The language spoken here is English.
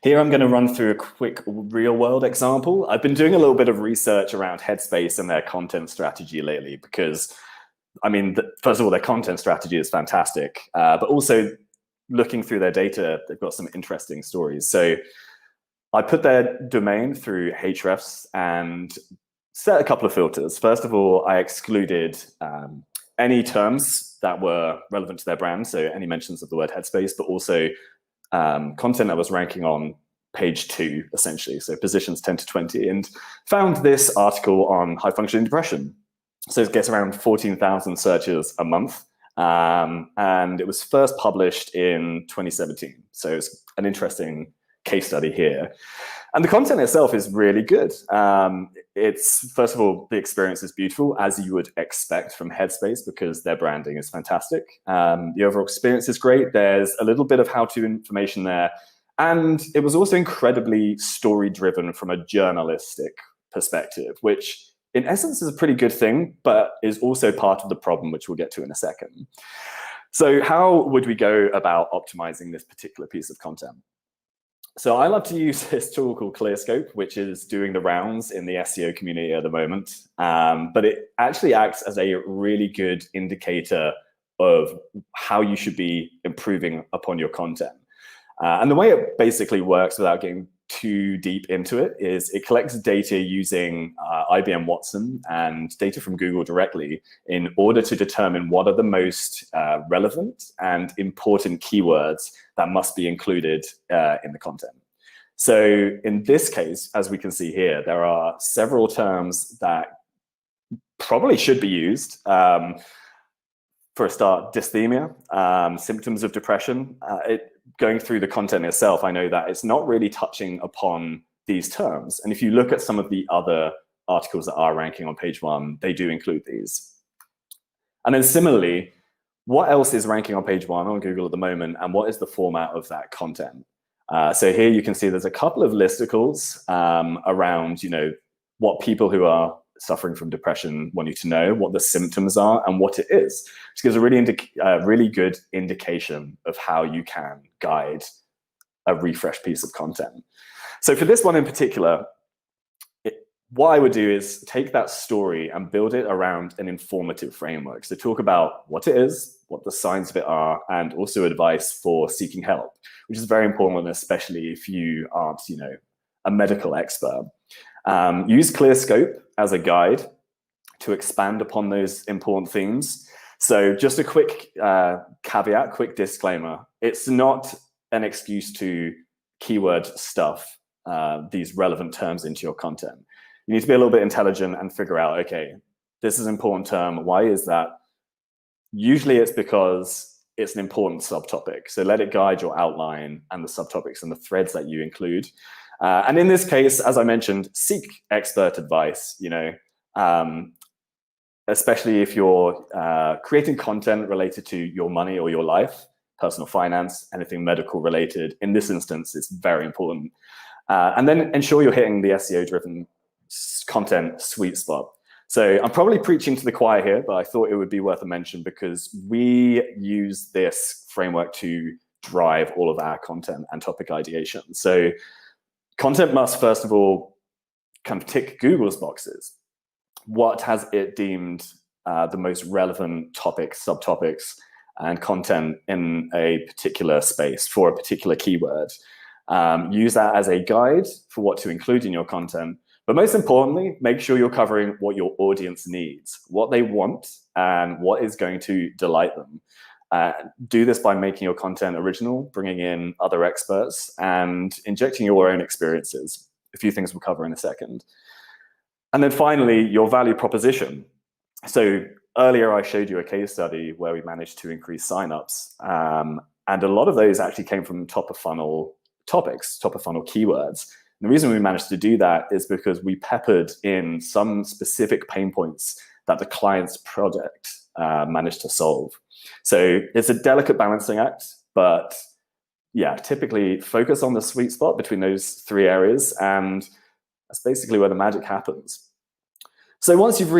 Here I'm going to run through a quick real-world example. I've been doing a little bit of research around Headspace and their content strategy lately because, I mean, first of all, their content strategy is fantastic, but also looking through their data, they've got some interesting stories. So I put their domain through Hrefs and set a couple of filters. First of all, I excluded any terms that were relevant to their brand, so any mentions of the word Headspace, but also content that was ranking on page 2, essentially, so positions 10 to 20, and found this article on high-functioning depression. So it gets around 14,000 searches a month, and it was first published in 2017. So it's an interesting case study here. And the content itself is really good. It's, first of all, the experience is beautiful, as you would expect from Headspace, because their branding is fantastic. The overall experience is great. There's a little bit of how-to information there. And it was also incredibly story-driven from a journalistic perspective, which in essence is a pretty good thing, but is also part of the problem, which we'll get to in a second. So how would we go about optimizing this particular piece of content? So I love to use this tool called ClearScope, which is doing the rounds in the SEO community at the moment. But it actually acts as a really good indicator of how you should be improving upon your content. And the way it basically works, without getting too deep into it, is it collects data using IBM Watson and data from Google directly in order to determine what are the most relevant and important keywords that must be included in the content. So in this case, as we can see here, there are several terms that probably should be used. For a start, dysthemia, symptoms of depression. Going through the content itself, I know that it's not really touching upon these terms. And if you look at some of the other articles that are ranking on page 1, they do include these. And then similarly, what else is ranking on page 1 on Google at the moment, and what is the format of that content? So here you can see there's a couple of listicles around, what people who are suffering from depression want you to know, what the symptoms are, and what it is, which gives a really good indication of how you can guide a refreshed piece of content. So for this one in particular, what I would do is take that story and build it around an informative framework. So talk about what it is, what the signs of it are, and also advice for seeking help, which is very important, especially if you aren't, a medical expert. Use ClearScope as a guide to expand upon those important themes. So just a quick caveat, quick disclaimer. It's not an excuse to keyword stuff these relevant terms into your content. You need to be a little bit intelligent and figure out, okay, this is an important term. Why is that? Usually it's because it's an important subtopic. So let it guide your outline and the subtopics and the threads that you include. And in this case, as I mentioned, seek expert advice, especially if you're creating content related to your money or your life, personal finance, anything medical related. In this instance, it's very important. And then ensure you're hitting the SEO-driven content sweet spot. So I'm probably preaching to the choir here, but I thought it would be worth a mention because we use this framework to drive all of our content and topic ideation. So content must, first of all, kind of tick Google's boxes. What has it deemed the most relevant topics, subtopics, and content in a particular space for a particular keyword? Use that as a guide for what to include in your content. But most importantly, make sure you're covering what your audience needs, what they want, and what is going to delight them. Do this by making your content original, bringing in other experts, and injecting your own experiences. A few things we'll cover in a second. And then finally, your value proposition. So earlier I showed you a case study where we managed to increase signups. And a lot of those actually came from top of funnel topics, top of funnel keywords. And the reason we managed to do that is because we peppered in some specific pain points that the client's project managed to solve. So it's a delicate balancing act, but yeah, typically focus on the sweet spot between those 3 areas, and that's basically where the magic happens. So once you've